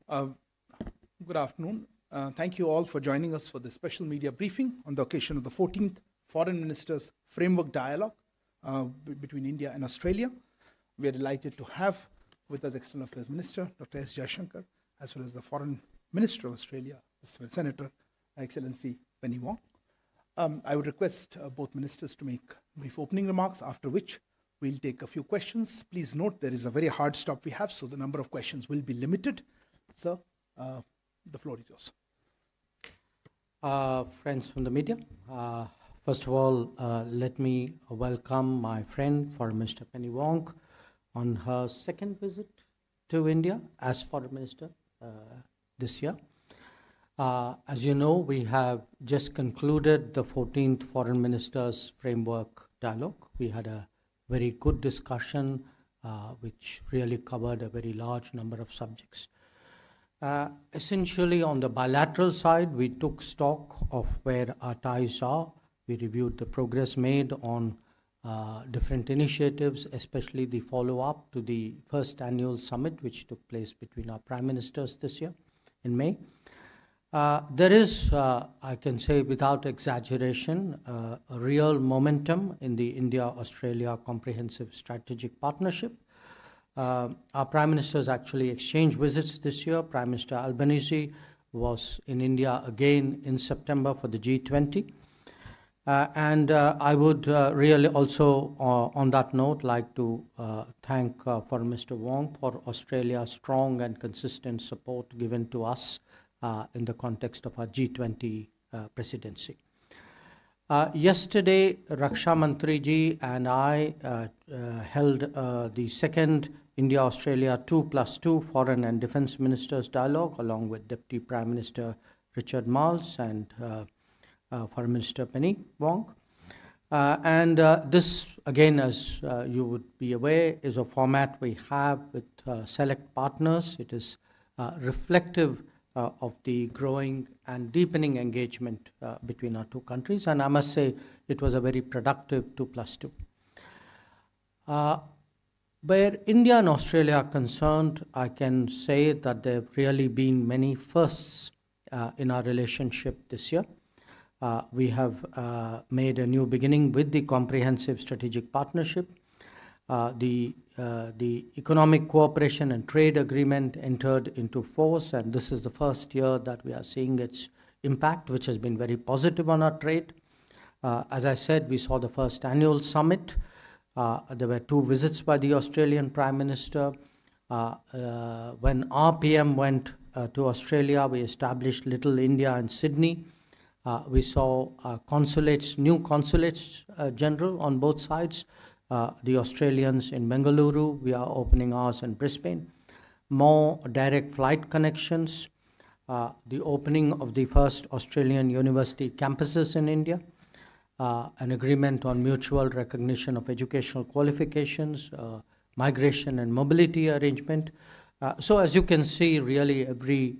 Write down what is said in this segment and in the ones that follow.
Uh, Good afternoon. Thank you all for joining us for this special media briefing on the occasion of the 14th Foreign Ministers Framework Dialogue between India and Australia. We are delighted to have with us External Affairs Minister Dr. S. Jaishankar, as well as the Foreign Minister of Australia, Senator Excellency Penny Wong. I would request both ministers to make brief opening remarks, after which we'll take a few questions. Please note there is a very hard stop we have, so the number of questions will be limited. Sir, the floor is yours. Friends from the media, first of all, let me welcome my friend, Foreign Minister Penny Wong, on her second visit to India as Foreign Minister this year. As you know, we have just concluded the 14th Foreign Ministers Framework Dialogue. We had a very good discussion which really covered a very large number of subjects. Essentially, on the bilateral side, we took stock of where our ties are. We reviewed the progress made on different initiatives, especially the follow-up to the first annual summit, which took place between our Prime Ministers this year in May. There is, I can say without exaggeration, a real momentum in the India-Australia Comprehensive Strategic Partnership. Our Prime Ministers actually exchanged visits this year. Prime Minister Albanese was in India again in September for the G20. And I would really also, on that note, like to thank Foreign Minister Wong for Australia's strong and consistent support given to us in the context of our G20 presidency. Yesterday, Raksha Mantri ji and I held the second India-Australia 2+2 Foreign and Defence Ministers Dialogue, along with Deputy Prime Minister Richard Marles and Foreign Minister Penny Wong. This, again, as you would be aware, is a format we have with select partners. It is reflective of the growing and deepening engagement between our two countries, and I must say it was a very productive 2+2. Where India and Australia are concerned, I can say that there have really been many firsts in our relationship this year. We have made a new beginning with the Comprehensive Strategic Partnership. The Economic Cooperation and Trade Agreement entered into force, and this is the first year that we are seeing its impact, which has been very positive on our trade. As I said, we saw the first annual summit. There were two visits by the Australian Prime Minister. When our PM went to Australia, we established Little India in Sydney. We saw consulates, new consulates general on both sides. The Australians in Bengaluru, we are opening ours in Brisbane. More direct flight connections. The opening of the first Australian university campuses in India. An agreement on mutual recognition of educational qualifications, migration and mobility arrangement. So as you can see, really every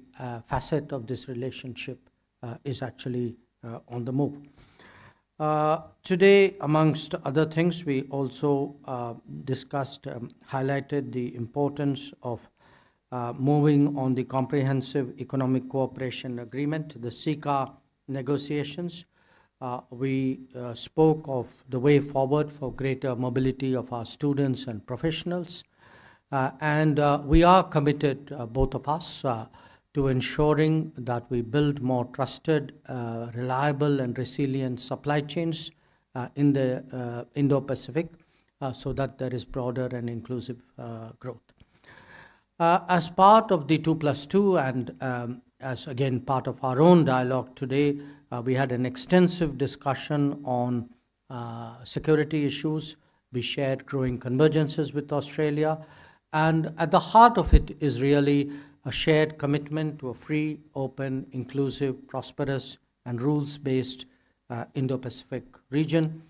facet of this relationship is actually on the move. Today, amongst other things, we also highlighted the importance of moving on the Comprehensive Economic Cooperation Agreement, the CECA negotiations. We spoke of the way forward for greater mobility of our students and professionals. And we are committed, both of us, to ensuring that we build more trusted, reliable and resilient supply chains in the Indo-Pacific so that there is broader and inclusive growth. As part of the 2+2 and as again part of our own dialogue today, we had an extensive discussion on security issues. We shared growing convergences with Australia, and at the heart of it is really a shared commitment to a free, open, inclusive, prosperous and rules-based Indo-Pacific region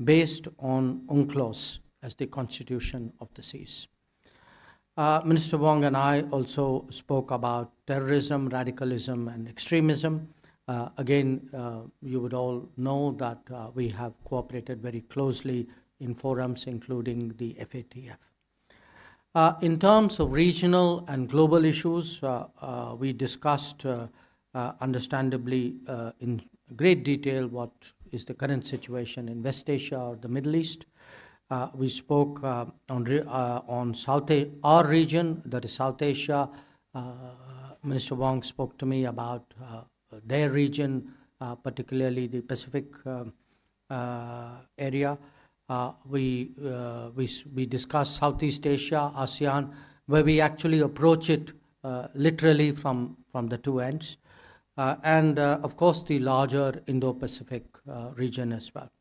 based on UNCLOS as the constitution of the seas. Minister Wong and I also spoke about terrorism, radicalism and extremism. Again, you would all know that we have cooperated very closely in forums including the FATF. In terms of regional and global issues, we discussed, understandably, in great detail what is the current situation in West Asia or the Middle East. We spoke on our region, that is South Asia. Minister Wong spoke to me about their region, particularly the Pacific area. We discussed Southeast Asia, ASEAN, where we actually approach it literally from the two ends, and of course the larger Indo-Pacific region as well.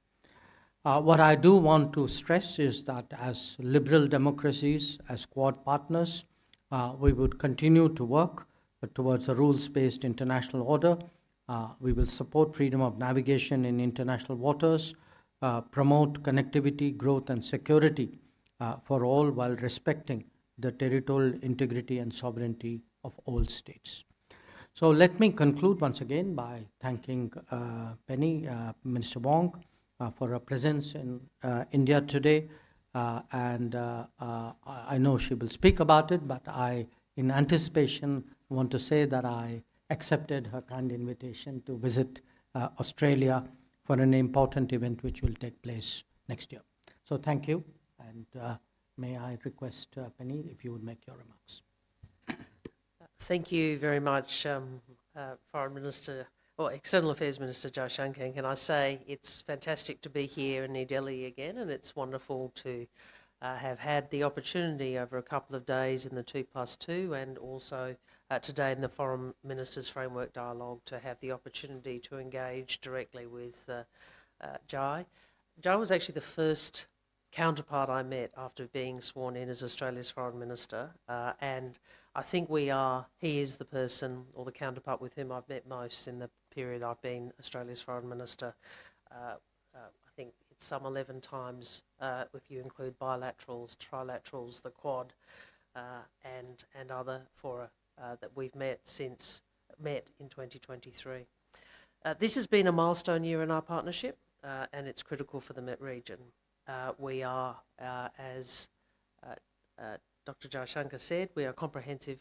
What I do want to stress is that as liberal democracies, as Quad partners, we would continue to work towards a rules-based international order. We will support freedom of navigation in international waters, promote connectivity, growth, and security for all while respecting the territorial integrity and sovereignty of all states. So let me conclude once again by thanking Penny, Minister Wong, for her presence in India today. And I know she will speak about it, but I, in anticipation, want to say that I accepted her kind invitation to visit Australia for an important event which will take place next year. So thank you, and may I request, Penny, if you would make your remarks. Thank you very much, Foreign Minister, or External Affairs Minister Jaishankar. And can I say it's fantastic to be here in New Delhi again, and it's wonderful to have had the opportunity over a couple of days in the 2+2 and also today in the Foreign Ministers Framework Dialogue to have the opportunity to engage directly with Jai. Jai was actually the first counterpart I met after being sworn in as Australia's Foreign Minister, and I think he is the person or the counterpart with whom I've met most in the period I've been Australia's Foreign Minister. I think it's some 11 times if you include bilaterals, trilaterals, the Quad, and other fora that we've met in 2023. This has been a milestone year in our partnership, and it's critical for the Met region. We are, as Dr. Jaishankar said, we are comprehensive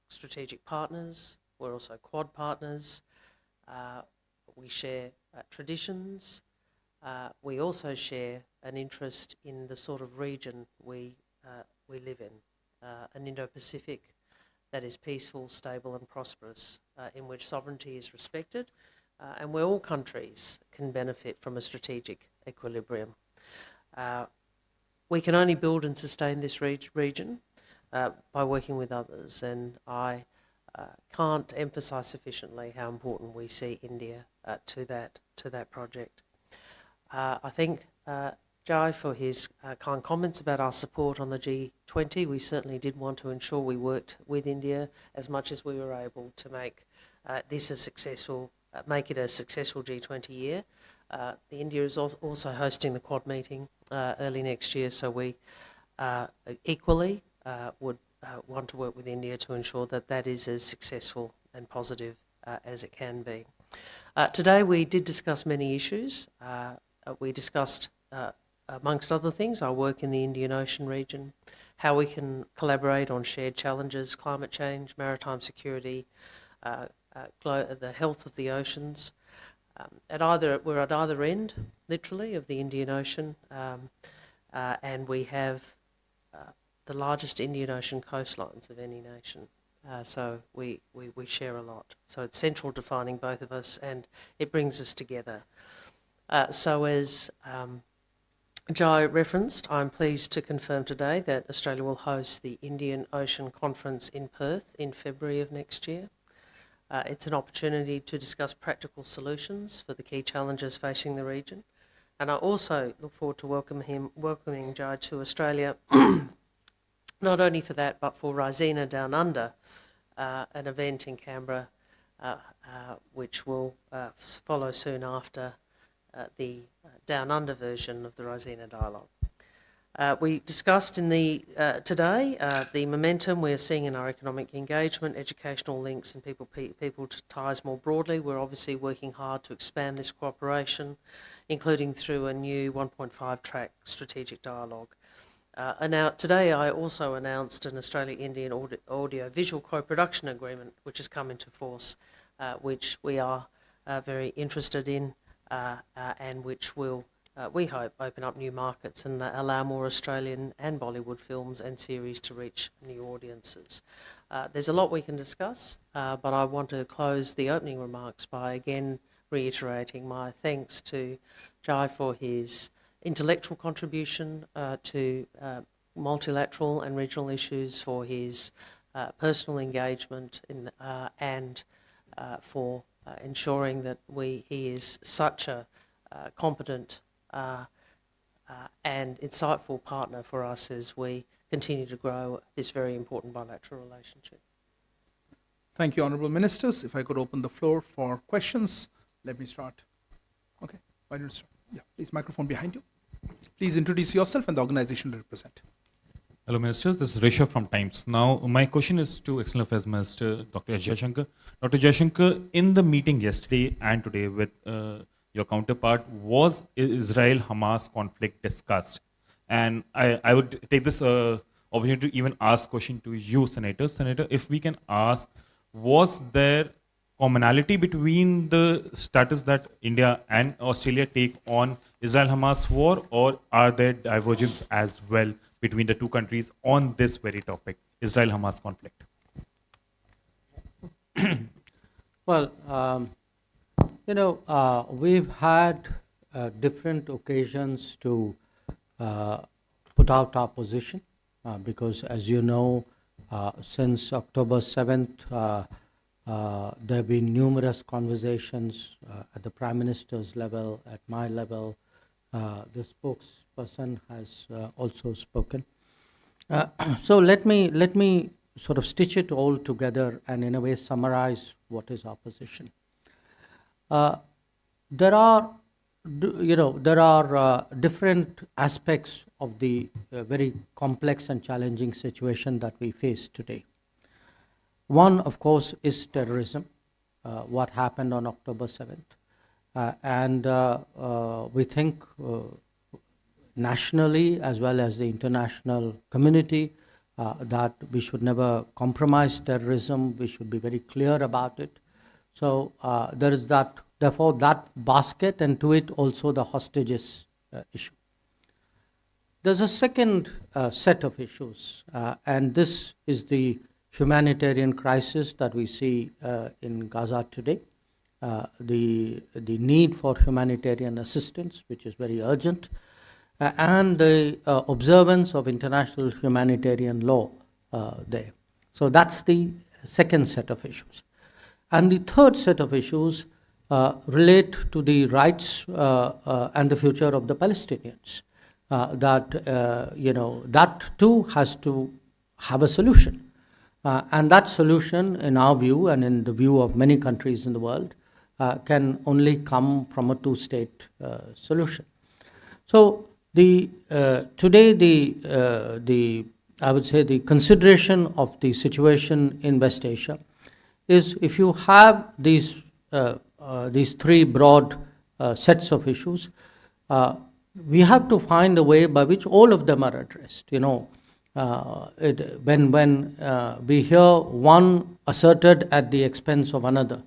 strategic partners. We're also Quad partners. We share traditions. We also share an interest in the sort of region we live in, an Indo-Pacific that is peaceful, stable and prosperous, in which sovereignty is respected, and where all countries can benefit from a strategic equilibrium. We can only build and sustain this region by working with others, and I can't emphasise sufficiently how important we see India to that project. I thank Jai for his kind comments about our support on the G20. We certainly did want to ensure we worked with India as much as we were able to make make it a successful G20 year. India is also hosting the Quad meeting early next year, so we equally would want to work with India to ensure that that is as successful and positive as it can be. Today we did discuss many issues. We discussed, amongst other things, our work in the Indian Ocean region, how we can collaborate on shared challenges, climate change, maritime security, the health of the oceans. We're at either end, literally, of the Indian Ocean, and we have the largest Indian Ocean coastlines of any nation. So we share a lot. So it's central defining both of us, and it brings us together. So as Jai referenced, I'm pleased to confirm today that Australia will host the Indian Ocean Conference in Perth in February of next year. It's an opportunity to discuss practical solutions for the key challenges facing the region. And I also look forward to welcoming Jai to Australia, not only for that, but for Raisina Down Under, an event in Canberra, which will follow soon after the Down Under version of the Raisina Dialogue. We discussed today the momentum we're seeing in our economic engagement, educational links and people ties more broadly. We're obviously working hard to expand this cooperation, including through a new 1.5 track strategic dialogue. Today I also announced an Australia-Indian audio-visual co-production agreement which has come into force, which we are very interested in and which will, we hope, open up new markets and allow more Australian and Bollywood films and series to reach new audiences. There's a lot we can discuss, but I want to close the opening remarks by again reiterating my thanks to Jai for his intellectual contribution to multilateral and regional issues, for his personal engagement and for ensuring that he is such a competent and insightful partner for us as we continue to grow this very important bilateral relationship. Thank you, Honourable Ministers. If I could open the floor for questions, let me start. Okay, why don't you start? Yeah, please, microphone behind you. Please introduce yourself and the organization you represent. Hello, Ministers. This is Rishabh from Times. Now, my question is to External Affairs Minister Dr. S. Jaishankar. Dr. Jaishankar, in the meeting yesterday and today with your counterpart, was Israel-Hamas conflict discussed? And I would take this opportunity to even ask question to you, Senator. Senator, if we can ask, was there commonality between the status that India and Australia take on Israel-Hamas war, or are there divergences as well between the two countries on this very topic, Israel-Hamas conflict? Well, we've had different occasions to put out our position because, as you know, since October 7th, there have been numerous conversations at the Prime Minister's level, at my level. The spokesperson has also spoken. So let me sort of stitch it all together and in a way summarize what is our position. There are different aspects of the very complex and challenging situation that we face today. One, of course, is terrorism, what happened on October 7th. And we think nationally as well as the international community that we should never compromise terrorism. We should be very clear about it. So there is that, therefore, that basket, and to it also the hostages issue. There's a second set of issues, and this is the humanitarian crisis that we see in Gaza today. The need for humanitarian assistance, which is very urgent, and the observance of international humanitarian law there. So that's the second set of issues. And the third set of issues relate to the rights and the future of the Palestinians. That too has to have a solution. And that solution, in our view and in the view of many countries in the world, can only come from a two-state solution. So today, I would say the consideration of the situation in West Asia is, if you have these three broad sets of issues, we have to find a way by which all of them are addressed. When we hear one asserted at the expense of another,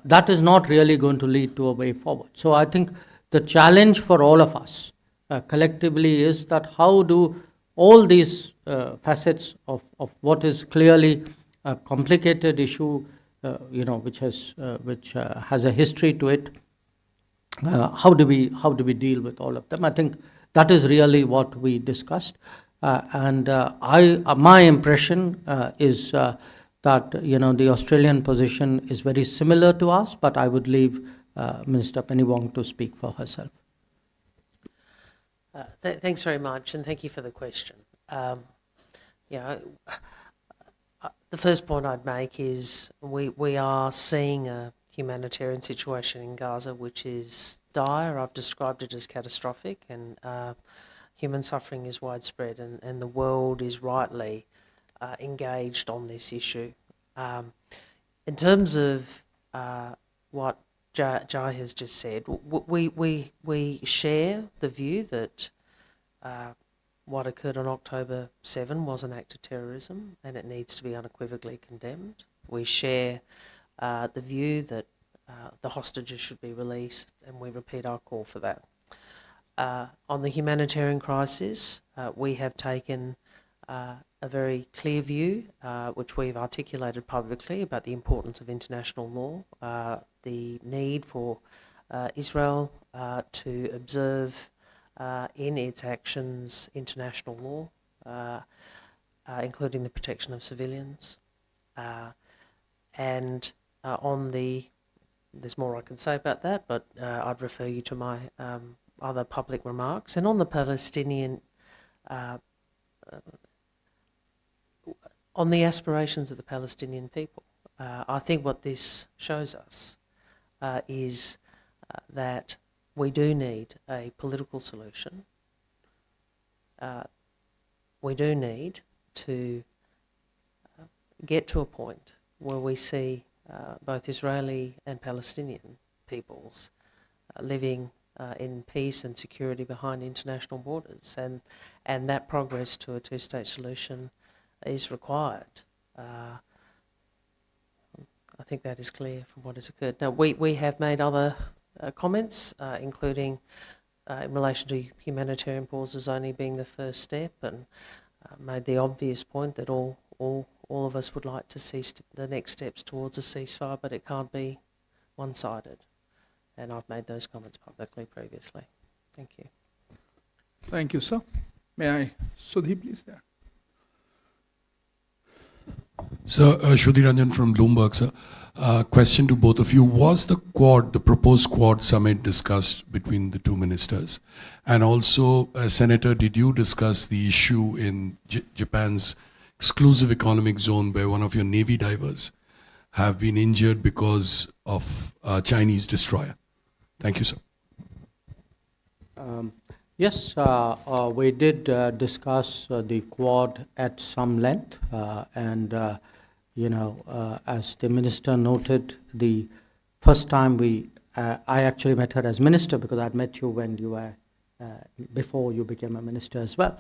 that is not really going to lead to a way forward. So I think the challenge for all of us collectively is that how do all these facets of what is clearly a complicated issue, which has a history to it, how do we deal with all of them? I think that is really what we discussed. My impression is that the Australian position is very similar to us, but I would leave Minister Penny Wong to speak for herself. Thanks very much, and thank you for the question. The first point I'd make is we are seeing a humanitarian situation in Gaza which is dire. I've described it as catastrophic, and human suffering is widespread, and the world is rightly engaged on this issue. In terms of what Jai has just said, we share the view that what occurred on October 7 was an act of terrorism and it needs to be unequivocally condemned. We share the view that the hostages should be released and we repeat our call for that. On the humanitarian crisis, we have taken a very clear view, which we've articulated publicly, about the importance of international law, the need for Israel to observe in its actions international law, including the protection of civilians. And there's more I can say about that, but I'd refer you to my other public remarks. And on the Palestinian, on the aspirations of the Palestinian people, I think what this shows us is that we do need a political solution. We do need to get to a point where we see both Israeli and Palestinian peoples living in peace and security behind international borders, and that progress to a two-state solution is required. I think that is clear from what has occurred. Now, we have made other comments, including in relation to humanitarian pauses only being the first step, and made the obvious point that all of us would like to see the next steps towards a ceasefire, but it can't be one-sided. And I've made those comments publicly previously. Thank you. Thank you, sir. May I, Sudhi, please, there. Sir, Shudhi Ranjan from Bloomberg, sir. Question to both of you. Was the proposed Quad summit discussed between the two ministers? And also, Senator, did you discuss the issue in Japan's exclusive economic zone where one of your Navy divers have been injured because of a Chinese destroyer? Thank you, sir. Yes, we did discuss the Quad at some length, and as the minister noted, the first time I actually met her as minister, because I'd met you when you were before you became a minister as well,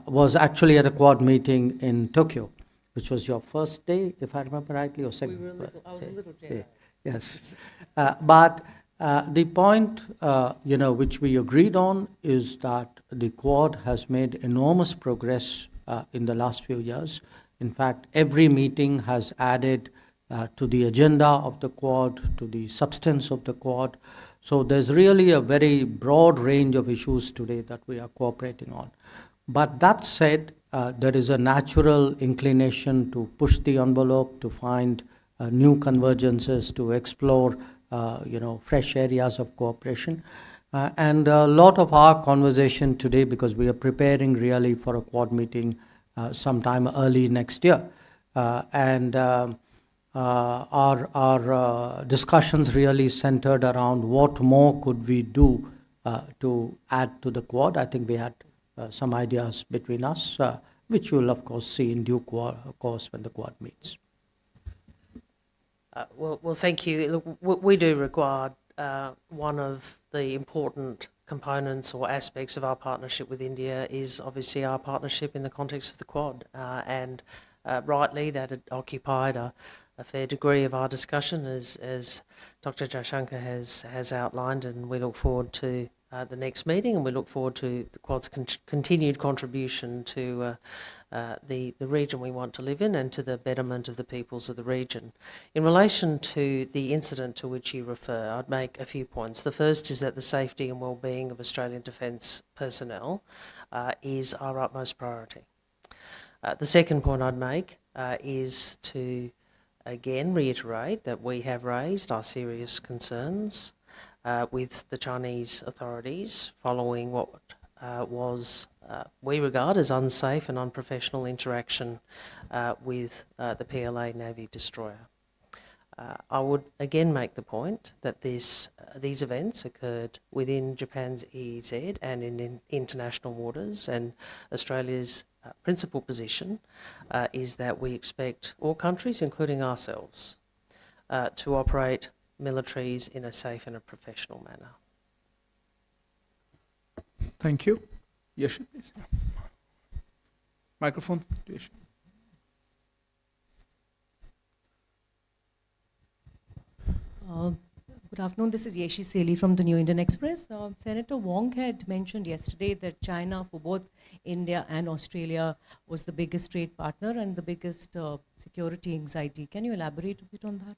was actually at a Quad meeting in Tokyo, which was your first day, if I remember rightly, or second. I was a little jet-lagged. Yes, but the point, which we agreed on is that the Quad has made enormous progress in the last few years. In fact, every meeting has added to the agenda of the Quad, to the substance of the Quad. So there's really a very broad range of issues today that we are cooperating on. But that said, there is a natural inclination to push the envelope, to find new convergences, to explore fresh areas of cooperation. And a lot of our conversation today, because we are preparing really for a Quad meeting sometime early next year, and our discussions really centered around what more could we do to add to the Quad. I think we had some ideas between us, which you'll of course see in due course when the Quad meets. Well, thank you. Look, we do regard one of the important components or aspects of our partnership with India is obviously our partnership in the context of the Quad, and rightly that it occupied a fair degree of our discussion, as Dr. Jaishankar has outlined, and we look forward to the next meeting, and we look forward to the Quad's continued contribution to the region we want to live in and to the betterment of the peoples of the region. In relation to the incident to which you refer, I'd make a few points. The first is that the safety and well-being of Australian Defence personnel is our utmost priority. The second point I'd make is to again reiterate that we have raised our serious concerns with the Chinese authorities following what we regard as unsafe and unprofessional interaction with the PLA Navy destroyer. I would again make the point that these events occurred within Japan's EEZ and in international waters, and Australia's principal position is that we expect all countries, including ourselves, to operate militaries in a safe and a professional manner. Thank you. Yes, please. Microphone. Please. Good afternoon. This is Yeshi Seli from the New Indian Express. Senator Wong had mentioned yesterday that China, for both India and Australia, was the biggest trade partner and the biggest security anxiety. Can you elaborate a bit on that?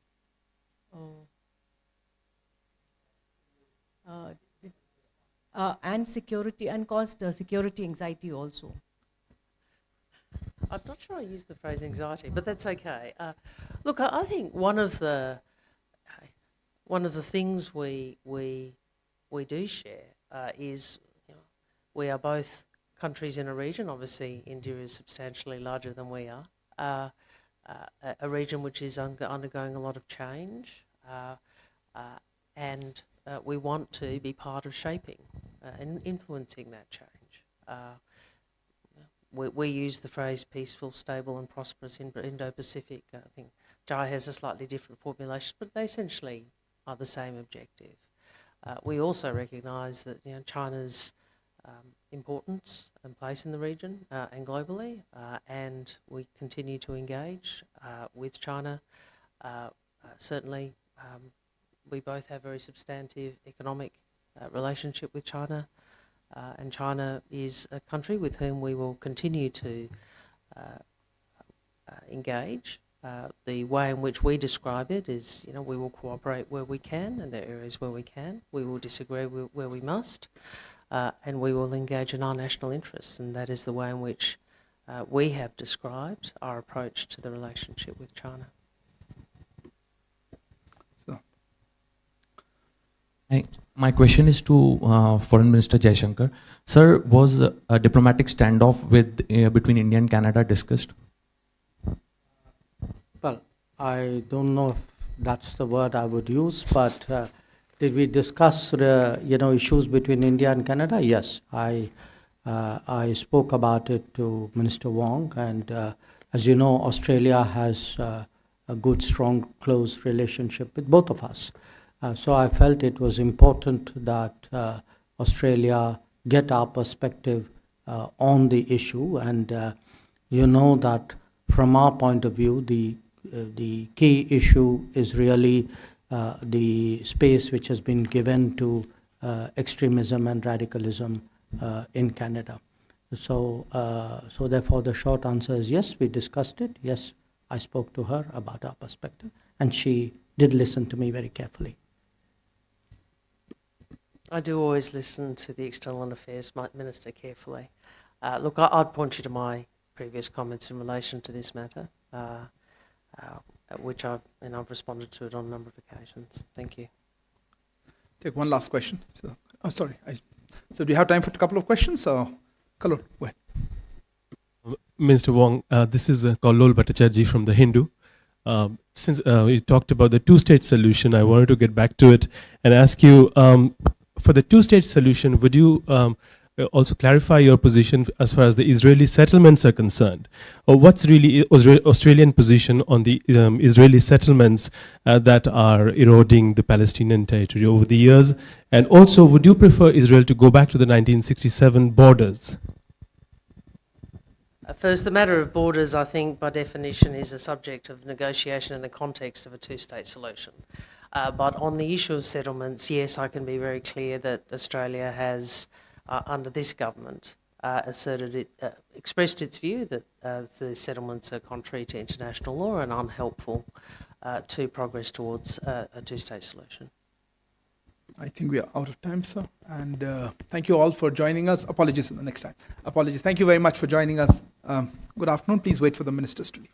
And security, and caused security anxiety also. I'm not sure I used the phrase anxiety, but that's okay. Look, I think one of the things we do share is, we are both countries in a region. Obviously, India is substantially larger than we are. A region which is undergoing a lot of change, and we want to be part of shaping and influencing that change. We use the phrase peaceful, stable and prosperous Indo-Pacific. I think Jai has a slightly different formulation, but they essentially are the same objective. We also recognise that China's importance and place in the region and globally, and we continue to engage with China. Certainly, we both have very substantive economic relationship with China. And China is a country with whom we will continue to engage. The way in which we describe it is, we will cooperate where we can, and there are areas where we can. We will disagree where we must, and we will engage in our national interests, and that is the way in which we have described our approach to the relationship with China. My question is to Foreign Minister Jaishankar. Sir, was a diplomatic standoff between India and Canada discussed? Well, I don't know if that's the word I would use, but did we discuss issues between India and Canada? Yes, I spoke about it to Minister Wong, and as you know, Australia has a good, strong, close relationship with both of us. So I felt it was important that Australia get our perspective on the issue, and you know that from our point of view, the key issue is really the space which has been given to extremism and radicalism in Canada. So therefore the short answer is yes, we discussed it. Yes, I spoke to her about our perspective, and she did listen to me very carefully. I do always listen to the External Affairs Minister carefully. Look, I'd point you to my previous comments in relation to this matter, which I've responded to it on a number of occasions. Thank you. Take one last question. Sorry. So do you have time for a couple of questions? Kalol, go ahead. Mr. Wong, this is Kalol Bhattacharjee from The Hindu. Since you talked about the two-state solution, I wanted to get back to it and ask you, for the two-state solution, would you also clarify your position as far as the Israeli settlements are concerned? Or what's really Australian position on the Israeli settlements that are eroding the Palestinian territory over the years? And also, would you prefer Israel to go back to the 1967 borders? First, the matter of borders, I think, by definition, is a subject of negotiation in the context of a two-state solution. But on the issue of settlements, yes, I can be very clear that Australia has, under this government, expressed its view that the settlements are contrary to international law and unhelpful to progress towards a two-state solution. I think we are out of time, sir. And thank you all for joining us. Apologies for the next time. Apologies. Thank you very much for joining us. Good afternoon. Please wait for the ministers to leave.